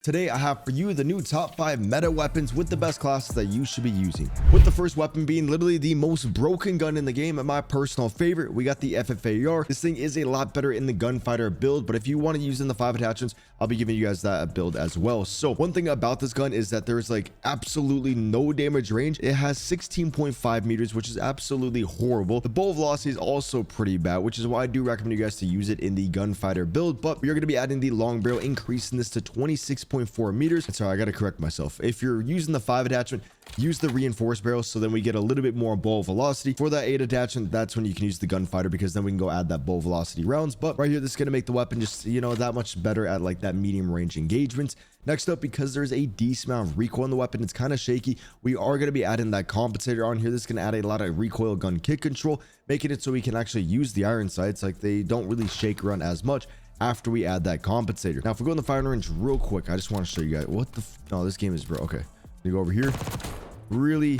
Today I have for you the new top 5 meta weapons with the best classes that you should be using. With the first weapon being literally the most broken gun in the game and my personal favorite, we got the FFAR. This thing is a lot better in the gunfighter build, but if you want to use in the 5 attachments, I'll be giving you guys that build as well. So one thing about this gun is that there's like absolutely no damage range. It has 16.5 meters, which is absolutely horrible. The bow velocity is also pretty bad, which is why I do recommend you guys to use it in the gunfighter build, but we are going to be adding the long barrel, increasing this to 26.4 meters. Sorry, I got to correct myself. If you're using the 5 attachment, use the reinforced barrel, so then we get a little bit more bow velocity. For that 8 attachment, that's when you can use the gunfighter, because then we can go add that bow velocity rounds. But right here, this is going to make the weapon just, you know, that much better at like that medium range engagements. Next up, because there's a decent amount of recoil in the weapon, it's kind of shaky, we are going to be adding that compensator on here. This is going to add a lot of recoil gun kick control, making it so we can actually use the iron sights. Like, they don't really shake around as much after we add that compensator. Now if we go in the firing range real quick, I just want to show you guys what the no, this game is bro. Okay, you go over here, really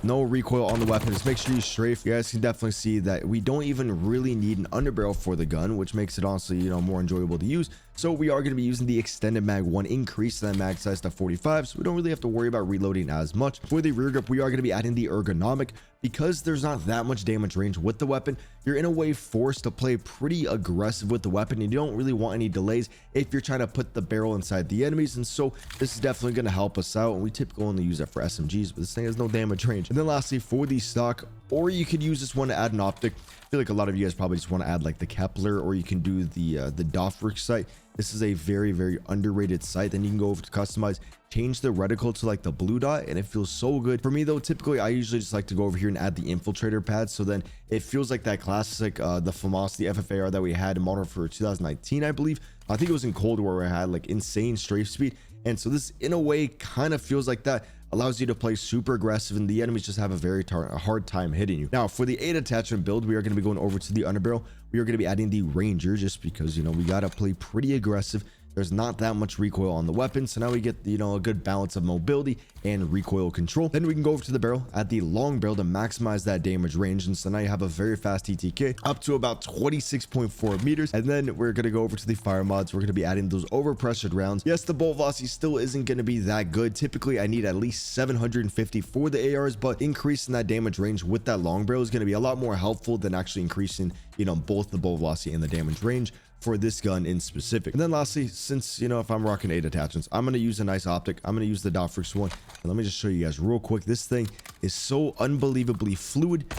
no recoil on the weapon. Just make sure you strafe. You guys can definitely see that we don't even really need an underbarrel for the gun, which makes it honestly, you know, more enjoyable to use. So we are going to be using the extended mag 1, increase that mag size to 45, so we don't really have to worry about reloading as much. For the rear grip, we are going to be adding the ergonomic. Because there's not that much damage range with the weapon, you're in a way forced to play pretty aggressive with the weapon. You don't really want any delays if you're trying to put the barrel inside the enemies, and so this is definitely going to help us out. And we typically only use it for SMGs, but this thing has no damage range. And then lastly, for the stock, or you could use this one to add an optic. I feel like a lot of you guys probably just want to add like the Kepler, or you can do the Dofric sight. This is a very underrated sight. Then you can go over to customize, change the reticle to like the blue dot, and it feels so good. For me though, typically I usually just like to go over here and add the infiltrator pad, so then it feels like that classic the FAMAS, the FFAR that we had in Modern Warfare 2019, I believe. I think it was in Cold War, where I had like insane strafe speed, and so this in a way kind of feels like that. Allows you to play super aggressive, and the enemies just have a hard time hitting you. Now for the 8 attachment build, we are going to be going over to the underbarrel. We are going to be adding the Ranger, just because, you know, we got to play pretty aggressive. There's not that much recoil on the weapon, so now we get, you know, a good balance of mobility and recoil control. Then we can go over to the barrel, add the long barrel to maximize that damage range, and so now you have a very fast TTK up to about 26.4 meters. And then we're going to go over to the fire mods. We're going to be adding those overpressured rounds. Yes, the bolt velocity still isn't going to be that good. Typically I need at least 750 for the ARs, but increasing that damage range with that long barrel is going to be a lot more helpful than actually increasing, you know, both the bolt velocity and the damage range for this gun in specific. And then lastly, since, you know, if I'm rocking 8 attachments, I'm going to use a nice optic. I'm going to use the Dofric one. And let me just show you guys real quick. This thing is so unbelievably fluid,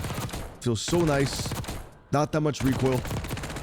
feels so nice, not that much recoil.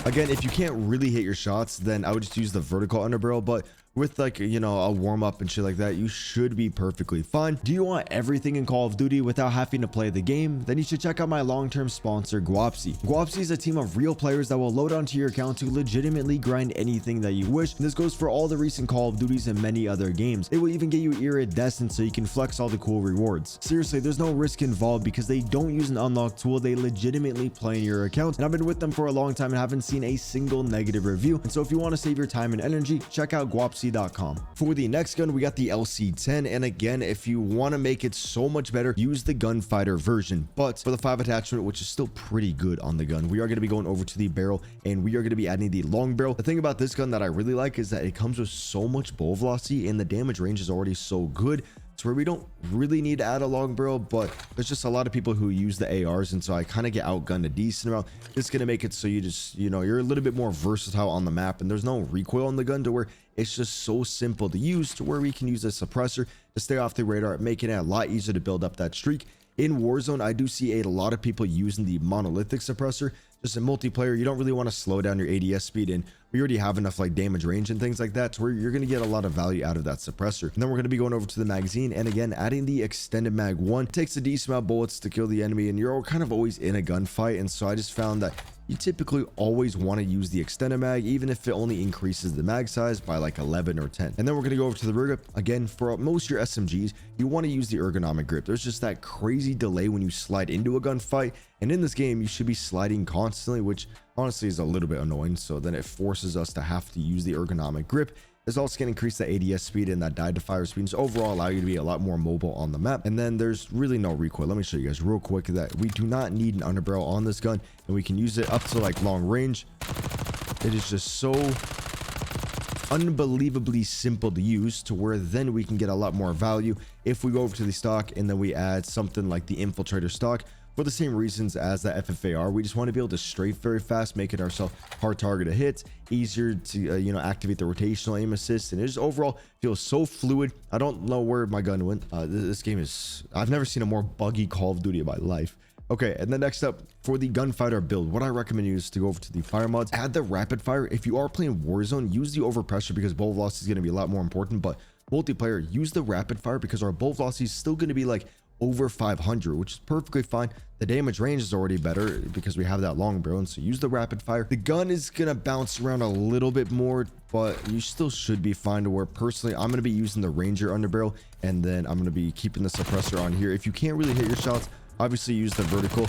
Again, if you can't really hit your shots, then I would just use the vertical underbarrel, but with like, you know, a warm up and shit like that, you should be perfectly fine. Do you want everything in Call of Duty without having to play the game? Then you should check out my long-term sponsor, Guapsi. Guapsi is a team of real players that will load onto your account to legitimately grind anything that you wish. And this goes for all the recent Call of Duties and many other games. It will even get you iridescent so you can flex all the cool rewards. Seriously, there's no risk involved because they don't use an unlock tool. They legitimately play in your account. And I've been with them for a long time and haven't seen a single negative review. And so if you want to save your time and energy, check out Guapsi. For the next gun, we got the LC10, and again, if you want to make it so much better, use the gunfighter version. But for the 5 attachment, which is still pretty good on the gun, we are going to be going over to the barrel, and we are going to be adding the long barrel. The thing about this gun that I really like is that it comes with so much bow velocity, and the damage range is already so good, to where we don't really need to add a long barrel. But there's just a lot of people who use the ARs, and so I kind of get outgunned a decent amount. It's going to make it so you just, you know, you're a little bit more versatile on the map, and there's no recoil on the gun, to where it's just so simple to use, to where we can use a suppressor to stay off the radar, making it a lot easier to build up that streak. In Warzone, I do see a lot of people using the monolithic suppressor. Just in multiplayer, you don't really want to slow down your ADS speed, and we already have enough like damage range and things like that, to where you're going to get a lot of value out of that suppressor. And then we're going to be going over to the magazine, and again, adding the extended mag 1. It takes a decent amount of bullets to kill the enemy, and you're kind of always in a gunfight, and so I just found that you typically always want to use the extended mag, even if it only increases the mag size by like 11 or 10. And then we're going to go over to the rear grip. Again, for most of your SMGs, you want to use the ergonomic grip. There's just that crazy delay when you slide into a gunfight, and in this game you should be sliding constantly, which honestly is a little bit annoying. So then it forces us to have to use the ergonomic grip. It's also going to increase that ADS speed and that die to fire speed, so overall allow you to be a lot more mobile on the map. And then there's really no recoil. Let me show you guys real quick that we do not need an underbarrel on this gun, and we can use it up to like long range. It is just so unbelievably simple to use, to where then we can get a lot more value if we go over to the stock and then we add something like the infiltrator stock. For the same reasons as the FFAR, we just want to be able to strafe very fast, making ourselves hard target to hit, easier to activate the rotational aim assist, and it just overall feels so fluid. I don't know where my gun went. This game is, I've never seen a more buggy Call of Duty in my life. Okay, and then next up, for the gunfighter build, what I recommend you is to go over to the fire mods, add the rapid fire. If you are playing Warzone, use the overpressure because bullet velocity is going to be a lot more important, but multiplayer, use the rapid fire because our bullet velocity is still going to be like over 500, which is perfectly fine. The damage range is already better because we have that long barrel, and so use the rapid fire. The gun is gonna bounce around a little bit more, but you still should be fine, to where personally I'm gonna be using the Ranger underbarrel, and then I'm gonna be keeping the suppressor on here. If you can't really hit your shots, obviously use the vertical.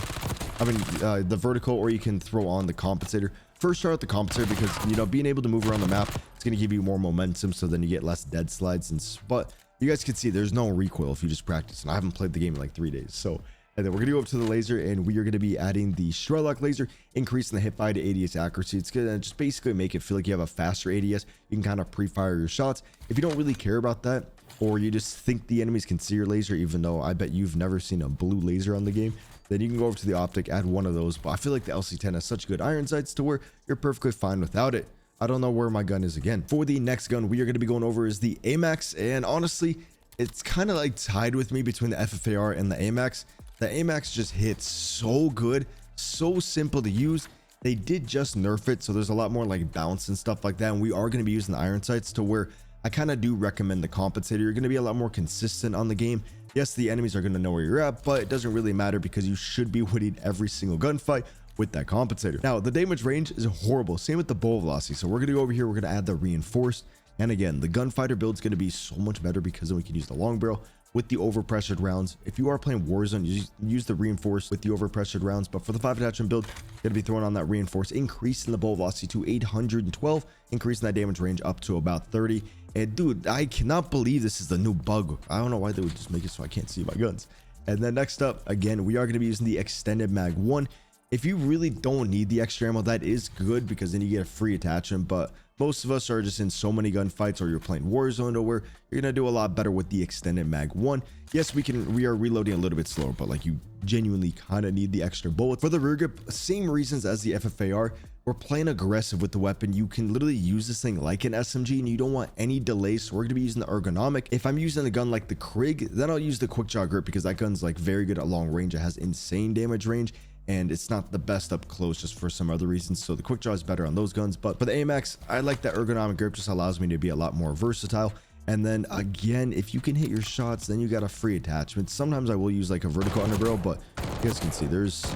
The vertical, or you can throw on the compensator. First, start with the compensator because being able to move around the map, it's gonna give you more momentum, so then you get less dead slides. But you guys can see there's no recoil if you just practice, and I haven't played the game in like 3 days. So, and then we're gonna go up to the laser, and we are gonna be adding the Strelok laser, increasing the hip fire to ADS accuracy. It's gonna just basically make it feel like you have a faster ADS. You can kind of pre-fire your shots. If you don't really care about that, or you just think the enemies can see your laser, even though I bet you've never seen a blue laser on the game, then you can go over to the optic, add one of those. But I feel like the LC10 has such good iron sights to where you're perfectly fine without it. I don't know where my gun is again. For the next gun we are going to be going over is the AMAX, and honestly, it's kind of like tied with me between the FFAR and the AMAX. The AMAX just hits so good, so simple to use. They did just nerf it, so there's a lot more like bounce and stuff like that, and we are going to be using the iron sights, to where I kind of do recommend the compensator. You're going to be a lot more consistent on the game. Yes, the enemies are going to know where you're at, but it doesn't really matter because you should be winning every single gunfight with that compensator. Now, the damage range is horrible. Same with the bullet velocity. So we're going to go over here. We're going to add the reinforced. And again, the gunfighter build is going to be so much better because then we can use the long barrel with the overpressured rounds. If you are playing Warzone, use the reinforced with the overpressured rounds. But for the 5 attachment build, going to be throwing on that reinforced, increasing the bullet velocity to 812, increasing that damage range up to about 30. And dude, I cannot believe this is the new bug. I don't know why they would just make it so I can't see my guns. And then next up, again, we are going to be using the extended mag 1. If you really don't need the extra ammo, that is good because then you get a free attachment. But most of us are just in so many gunfights, or you're playing Warzone, or where you're gonna do a lot better with the extended mag 1. Yes, we are reloading a little bit slower, but like you genuinely kind of need the extra bullets. For the rear grip, same reasons as the FFAR. We're playing aggressive with the weapon. You can literally use this thing like an SMG, and you don't want any delays, so we're going to be using the ergonomic. If I'm using a gun like the Krig, then I'll use the quick draw grip because that gun's like very good at long range. It has insane damage range, and it's not the best up close just for some other reasons, so the quick draw is better on those guns. But for the AMAX, I like that ergonomic grip. Just allows me to be a lot more versatile. And then again, if you can hit your shots, then you got a free attachment. Sometimes I will use like a vertical underbarrel, but you guys can see there's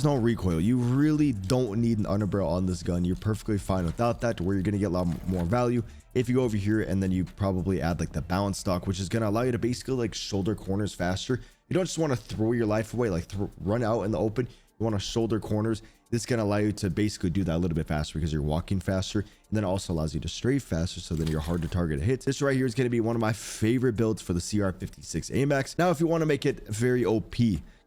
no recoil. You really don't need an underbarrel on this gun. You're perfectly fine without that, to where you're going to get a lot more value if you go over here and then you probably add like the balance stock, which is going to allow you to basically like shoulder corners faster. You don't just want to throw your life away, like run out in the open. You want to shoulder corners. This is going to allow you to basically do that a little bit faster because you're walking faster, and then it also allows you to strafe faster, so then you're hard to target hits. This right here is going to be one of my favorite builds for the CR56 AMAX. Now, if you want to make it very OP,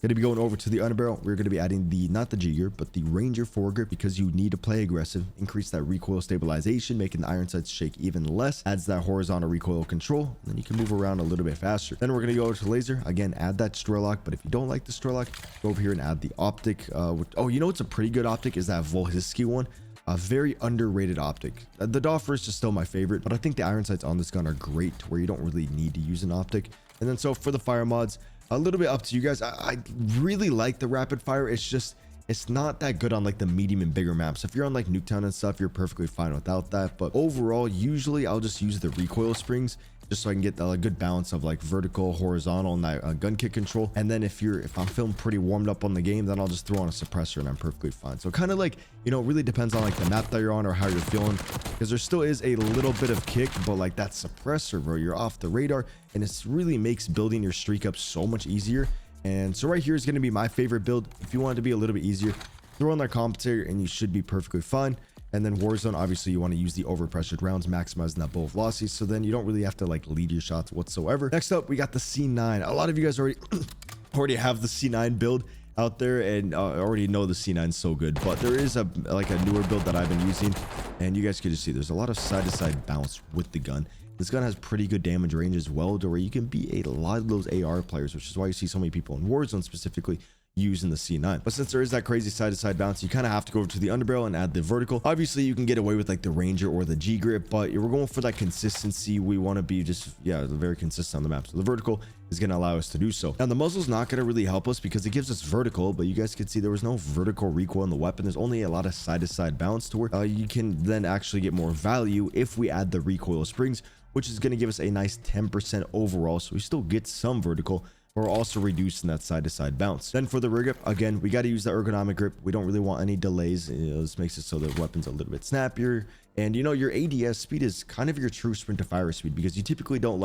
going to be going over to the underbarrel. We're going to be adding the, not the G gear, but the Ranger foregrip, because you need to play aggressive. Increase that recoil stabilization, making the iron sights shake even less. Adds that horizontal recoil control, and then you can move around a little bit faster. Then we're going to go over to laser. Again, add that Strelok, but if you don't like the Strelok, go over here and add the optic. Oh, you know what's a pretty good optic is that Volhiski one. A very underrated optic. The Doffer is just still my favorite, but I think the iron sights on this gun are great, to where you don't really need to use an optic. And then so for the fire mods, a little bit up to you guys. I really like the rapid fire. It's just, it's not that good on like the medium and bigger maps. If you're on like Nuketown and stuff, you're perfectly fine without that. But overall, usually I'll just use the recoil springs just so I can get a good balance of like vertical, horizontal, and that gun kick control. And then if I'm feeling pretty warmed up on the game, then I'll just throw on a suppressor and I'm perfectly fine. So kind of like, you know, it really depends on like the map that you're on or how you're feeling, because there still is a little bit of kick, but like that suppressor, bro, you're off the radar, and it really makes building your streak up so much easier. And so right here is going to be my favorite build. If you want it to be a little bit easier, throw on that compensator and you should be perfectly fine. And then Warzone, obviously you want to use the overpressured rounds, maximizing that bullet velocity, so then you don't really have to like lead your shots whatsoever. Next up, we got the C9. A lot of you guys already have the C9 build. out there, and I already know the C9 is so good, but there is a newer build that I've been using, and you guys can just see there's a lot of side-to-side bounce with the gun. This gun has pretty good damage range as well, to where you can beat a lot of those AR players, which is why you see so many people in Warzone specifically using the C9. But since there is that crazy side-to-side bounce, you kind of have to go over to the underbarrel and add the vertical. Obviously you can get away with like the Ranger or the G grip, but we're going for that consistency. We want to be just very consistent on the map, so the vertical is going to allow us to do so. Now the muzzle's not going to really help us because it gives us vertical, but you guys can see there was no vertical recoil in the weapon. There's only a lot of side-to-side bounce, to where you can then actually get more value if we add the recoil springs, which is going to give us a nice 10% overall, so we still get some vertical. We're also reducing that side-to-side bounce. Then for the rear grip, again, we got to use the ergonomic grip. We don't really want any delays. This makes it so the weapon's a little bit snappier. And your ADS speed is kind of your true sprint to fire speed, because you typically don't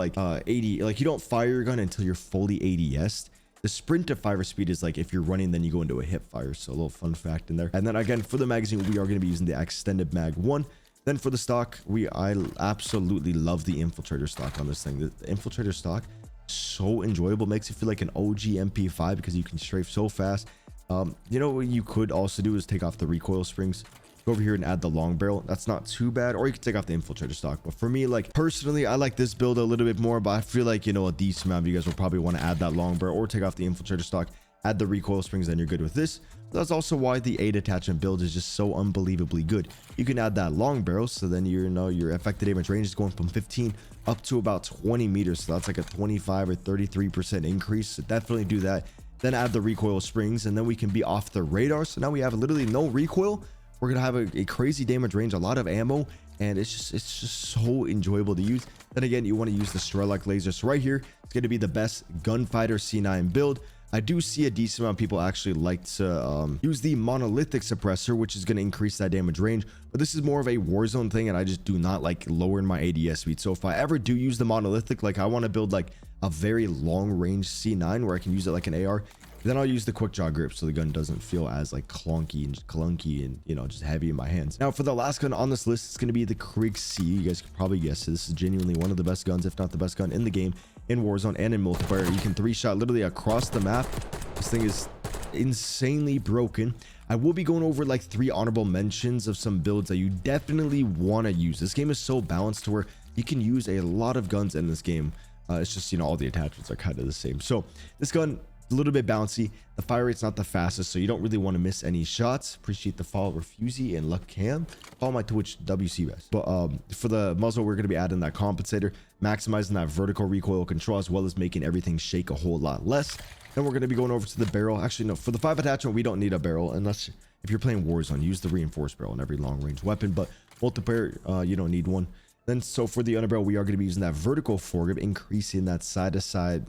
you don't fire your gun until you're fully ADS'd. The sprint to fire speed is like if you're running, then you go into a hip fire. So a little fun fact in there. And then again, for the magazine, we are going to be using the extended mag 1. Then for the stock, I absolutely love the infiltrator stock on this thing. The infiltrator stock, so enjoyable, makes you feel like an OG MP5 because you can strafe so fast. What you could also do is take off the recoil springs, go over here and add the long barrel. That's not too bad. Or you can take off the infiltrator stock. But for me, personally, I like this build a little bit more, but I feel like a decent amount of you guys will probably want to add that long barrel or take off the infiltrator stock, add the recoil springs, then you're good with this. That's also why the 8 attachment build is just so unbelievably good. You can add that long barrel, so then your effective damage range is going from 15 up to about 20 meters. So that's like a 25 or 33% increase. So definitely do that. Then add the recoil springs, and then we can be off the radar. So now we have literally no recoil. We're gonna have a crazy damage range, a lot of ammo, and it's just so enjoyable to use. Then again, you want to use the Strelok laser. So right here, it's going to be the best gunfighter C9 build. I do see a decent amount of people actually like to use the monolithic suppressor, which is going to increase that damage range, but this is more of a Warzone thing, and I just do not like lowering my ADS speed. So if I ever do use the monolithic, I want to build a very long range C9 where I can use it like an AR, then I'll use the quick draw grip so the gun doesn't feel as clunky and just heavy in my hands. Now for the last gun on this list, it's going to be the Krig C. You guys could probably guess it. This is genuinely one of the best guns, if not the best gun in the game, in Warzone and in multiplayer. You can 3-shot literally across the map. This thing is insanely broken. I will be going over 3 honorable mentions of some builds that you definitely want to use. This game is so balanced to where you can use a lot of guns in this game. It's just all the attachments are kind of the same. So this gun, a little bit bouncy. The fire rate's not the fastest, so you don't really want to miss any shots. Appreciate the follow, Refusey and Luck Cam. Follow my Twitch, WCBS. But for the muzzle, we're going to be adding that compensator, maximizing that vertical recoil control, as well as making everything shake a whole lot less. Then we're going to be going over to the barrel. Actually, no, for the 5 attachment, we don't need a barrel unless if you're playing Warzone. Use the reinforced barrel in every long range weapon, but multiplayer, you don't need one. Then so for the underbarrel, we are going to be using that vertical foregrip, increasing that side-to-side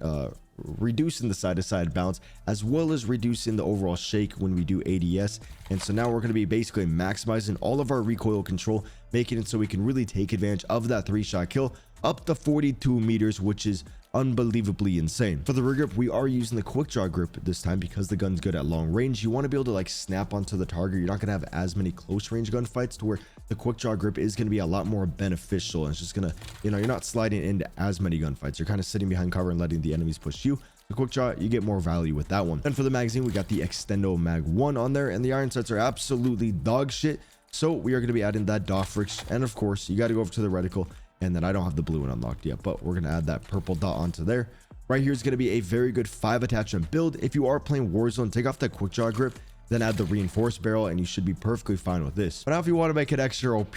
reducing the side-to-side bounce, as well as reducing the overall shake when we do ADS. And so now we're going to be basically maximizing all of our recoil control, making it so we can really take advantage of that 3-shot kill up to 42 meters, which is unbelievably insane. For the rear grip, we are using the quick draw grip this time because the gun's good at long range. You want to be able to snap onto the target. You're not going to have as many close range gunfights, to where the quick draw grip is going to be a lot more beneficial, and it's just gonna, you're not sliding into as many gunfights. You're kind of sitting behind cover and letting the enemies push you. The quick draw, you get more value with that one. And for the magazine, we got the Extendo Mag 1 on there, and the iron sights are absolutely dog shit, so we are going to be adding that Dofrix. And of course, you got to go over to the reticle. And then I don't have the blue one unlocked yet, but we're going to add that purple dot onto there. Right here is going to be a very good 5 attachment build. If you are playing Warzone, take off that quick draw grip, then add the reinforced barrel, and you should be perfectly fine with this. But now if you want to make it extra OP,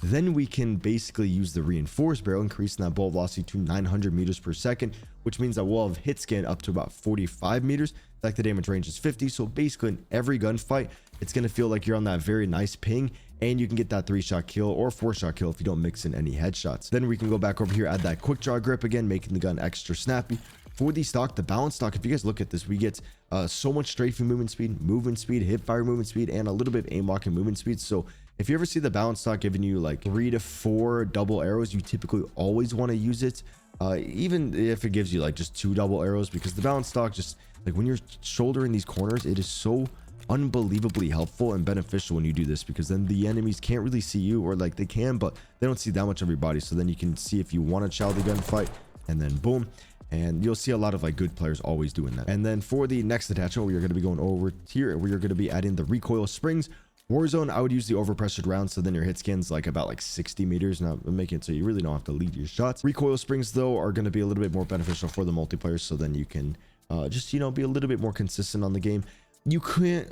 then we can basically use the reinforced barrel, increasing that bullet velocity to 900 meters per second, which means that we'll have hit scan up to about 45 meters. Like the damage range is 50. So basically in every gunfight, it's going to feel like you're on that very nice ping, and you can get that 3-shot kill or 4-shot kill if you don't mix in any headshots. Then we can go back over here, add that quick draw grip again, making the gun extra snappy. For the stock, the balance stock, if you guys look at this, we get so much strafing movement speed, hip fire movement speed, and a little bit of aim locking movement speed. So if you ever see the balance stock giving you 3 to 4 double arrows, you typically always want to use it, even if it gives you just 2 double arrows, because the balance stock, just when you're shouldering these corners, it is so unbelievably helpful and beneficial when you do this, because then the enemies can't really see you, or they can, but they don't see that much of your body. So then you can see if you want to chow the gunfight, and then boom. And you'll see a lot of like good players always doing that. And then for the next attachment, we are going to be going over here. We are going to be adding the recoil springs. Warzone, I would use the overpressured rounds, so then your hit scan's like about like 60 meters, not making it so you really don't have to lead your shots. Recoil springs though are going to be a little bit more beneficial for the multiplayer, so then you can just, you know, be a little bit more consistent on the game. You can't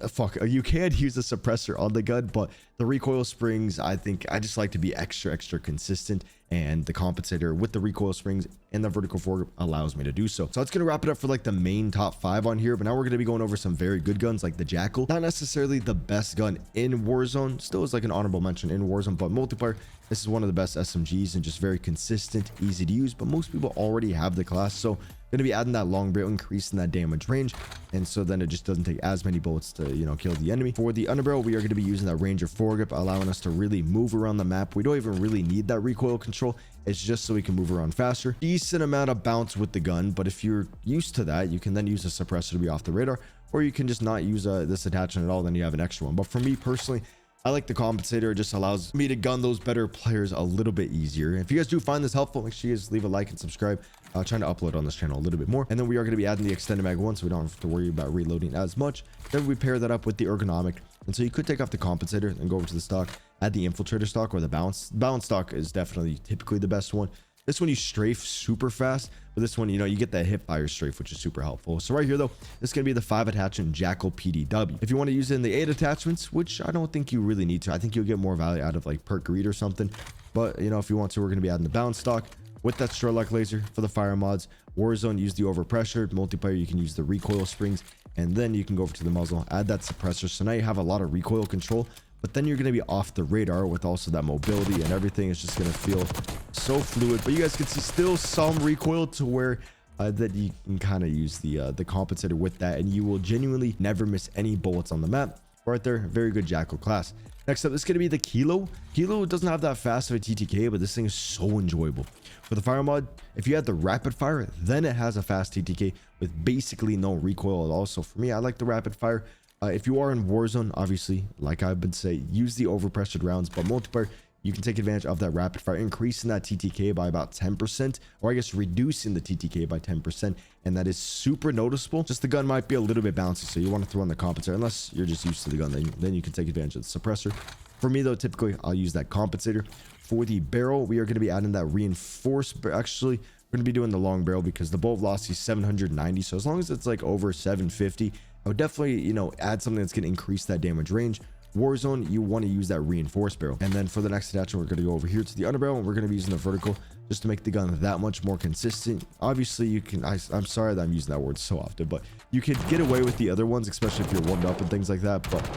use a suppressor on the gun, but the recoil springs, I think I just like to be extra consistent, and the compensator with the recoil springs and the vertical foregrip allows me to do so. So that's gonna wrap it up for like the main top 5 on here, but now we're gonna be going over some very good guns like the Jackal. Not necessarily the best gun in Warzone, still is like an honorable mention in Warzone, but multiplayer, this is one of the best SMGs and just very consistent, easy to use, but most people already have the class, so going to be adding that long barrel, increasing that damage range, and so then it just doesn't take as many bullets to, you know, kill the enemy. For the underbarrel, we are going to be using that Ranger foregrip, allowing us to really move around the map. We don't even really need that recoil control, it's just so we can move around faster. Decent amount of bounce with the gun, but if you're used to that, you can then use a suppressor to be off the radar, or you can just not use this attachment at all, then you have an extra one. But for me personally, I like the compensator. It just allows me to gun those better players a little bit easier. If you guys do find this helpful, make sure you guys leave a like and subscribe. Trying to upload on this channel a little bit more. And then we are going to be adding the extended mag 1, so we don't have to worry about reloading as much. Then we pair that up with the ergonomic, and so you could take off the compensator and go over to the stock, add the infiltrator stock or the balance stock is definitely typically the best one. This one you strafe super fast, but this one, you know, you get that hip fire strafe, which is super helpful. So right here though, this is going to be the 5 attachment Jackal PDW. If you want to use it in the 8 attachments, which I don't think you really need to, I think you'll get more value out of like perk greed or something. But you know, if you want to, we're going to be adding the balance stock with that Strelok laser for the fire mods. Warzone, use the overpressured. Multiplayer, you can use the recoil springs, and then you can go over to the muzzle, add that suppressor. So now you have a lot of recoil control, but then you're going to be off the radar with also that mobility, and everything is just going to feel so fluid. But you guys can see still some recoil to where that you can kind of use the compensator with that, and you will genuinely never miss any bullets on the map. Right there, very good Jackal class. Next up, this is going to be the Kilo. Kilo doesn't have that fast of a TTK, but this thing is so enjoyable. For the fire mod, if you add the rapid fire, then it has a fast TTK with basically no recoil at all. So for me, I like the rapid fire. If you are in Warzone, obviously, like I've been saying, use the overpressured rounds, but multiplayer, you can take advantage of that rapid fire, increasing that TTK by about 10%, or I guess reducing the TTK by 10%, and that is super noticeable. Just the gun might be a little bit bouncy, so you want to throw on the compensator, unless you're just used to the gun, then you can take advantage of the suppressor. For me though, typically I'll use that compensator. For the barrel, we are going to be adding that reinforced, actually we're going to be doing the long barrel because the bullet velocity is 790, so as long as it's like over 750, I would definitely, you know, add something that's going to increase that damage range. Warzone, you want to use that reinforced barrel. And then for the next attachment, we're going to go over here to the underbarrel, and we're going to be using the vertical just to make the gun that much more consistent. Obviously, you can, I'm sorry that I'm using that word so often, but you could get away with the other ones, especially if you're warmed up and things like that. But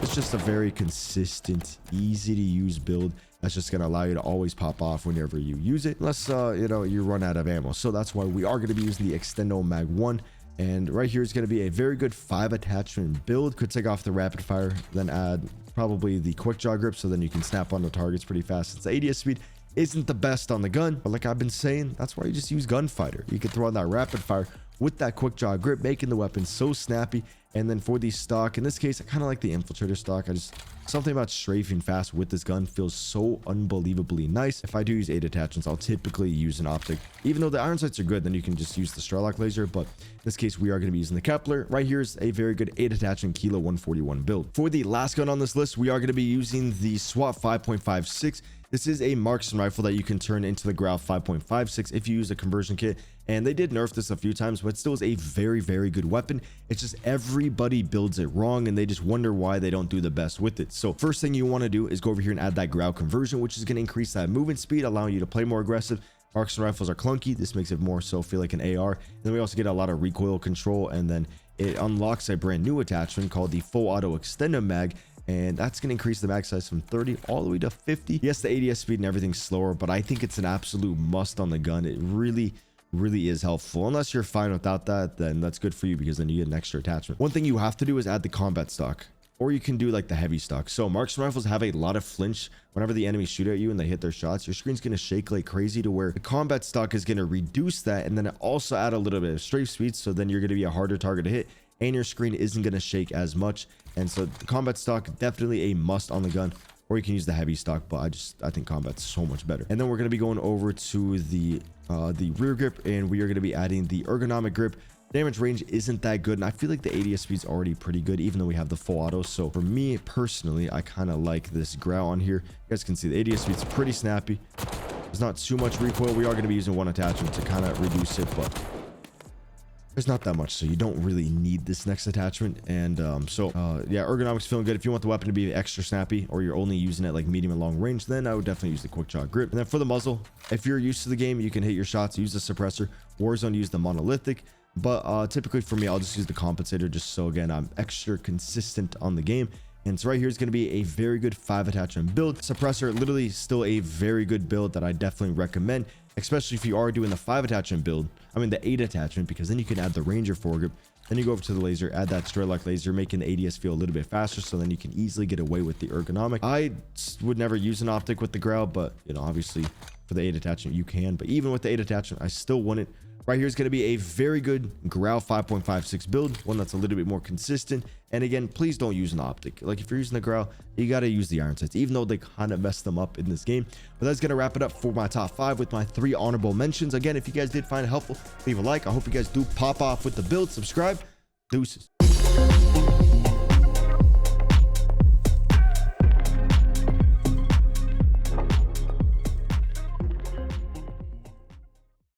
it's just a very consistent, easy to use build that's just going to allow you to always pop off whenever you use it, unless you know, you run out of ammo. So that's why we are going to be using the Extendo Mag 1. And right here is going to be a very good 5 attachment build. Could take off the rapid fire, then add probably the quick draw grip, so then you can snap onto targets pretty fast. Since the ADS speed isn't the best on the gun, but like I've been saying, that's why you just use gunfighter. You can throw on that rapid fire with that quick draw grip, making the weapon so snappy. And then for the stock, in this case, I kind of like the infiltrator stock. Something about strafing fast with this gun feels so unbelievably nice. If I do use 8 attachments, I'll typically use an optic. Even though the iron sights are good, then you can just use the Strelok laser. But in this case, we are going to be using the Kepler. Right here is a very good 8 attachment Kilo 141 build. For the last gun on this list, we are going to be using the SWAT 5.56. This is a marksman rifle that you can turn into the Grau 5.56 if you use a conversion kit. And they did nerf this a few times, but it still is a very, very good weapon. It's just everybody builds it wrong, and they just wonder why they don't do the best with it. So first thing you want to do is go over here and add that Grau conversion, which is going to increase that movement speed, allowing you to play more aggressive. Marksman rifles are clunky. This makes it more so feel like an AR. And then we also get a lot of recoil control, and then it unlocks a brand new attachment called the Full Auto Extended Mag. And that's going to increase the mag size from 30 all the way to 50. Yes, the ADS speed and everything's slower, but I think it's an absolute must on the gun. It really is helpful. Unless you're fine without that, then that's good for you, because then you get an extra attachment. One thing you have to do is add the combat stock, or you can do like the heavy stock. So marksman rifles have a lot of flinch whenever the enemies shoot at you and they hit their shots. Your screen's going to shake like crazy, to where the combat stock is going to reduce that, and then it also add a little bit of strafe speed, so then you're going to be a harder target to hit, and your screen isn't going to shake as much. And so the combat stock, definitely a must on the gun. Or you can use the heavy stock, but I think combat's so much better. And then we're going to be going over to the the rear grip, and we are going to be adding the ergonomic grip. Damage range isn't that good, and I feel like the ADS speed is already pretty good, even though we have the full auto. So for me personally, I kind of like this growl on here. You guys can see the ADS speed is pretty snappy. There's not too much recoil. We are going to be using one attachment to kind of reduce it, but there's not that much, so you don't really need this next attachment. And yeah, ergonomics feeling good. If you want the weapon to be extra snappy, or you're only using it like medium and long range, then I would definitely use the quick shot grip. And then for the muzzle, if you're used to the game, you can hit your shots, use the suppressor. Warzone, use the monolithic. But typically for me, I'll just use the compensator, just so again I'm extra consistent on the game. And so right here is going to be a very good 5 attachment build. Suppressor, literally still a very good build that I definitely recommend, especially if you are doing the 5 attachment build. I mean the 8 attachment, because then you can add the Ranger foregrip. Then you go over to the laser, add that straight lock laser, making the ADS feel a little bit faster, so then you can easily get away with the ergonomic. I would never use an optic with the growl, but you know, obviously for the 8 attachment you can. But even with the 8 attachment, I still wouldn't. Right here is going to be a very good growl 5.56 build, one that's a little bit more consistent. And again, please don't use an optic. Like if you're using the growl, you got to use the iron sights, even though they kind of messed them up in this game. But that's going to wrap it up for my top 5 with my 3 honorable mentions. Again, if you guys did find it helpful, leave a like. I hope you guys do pop off with the build, subscribe. Deuces.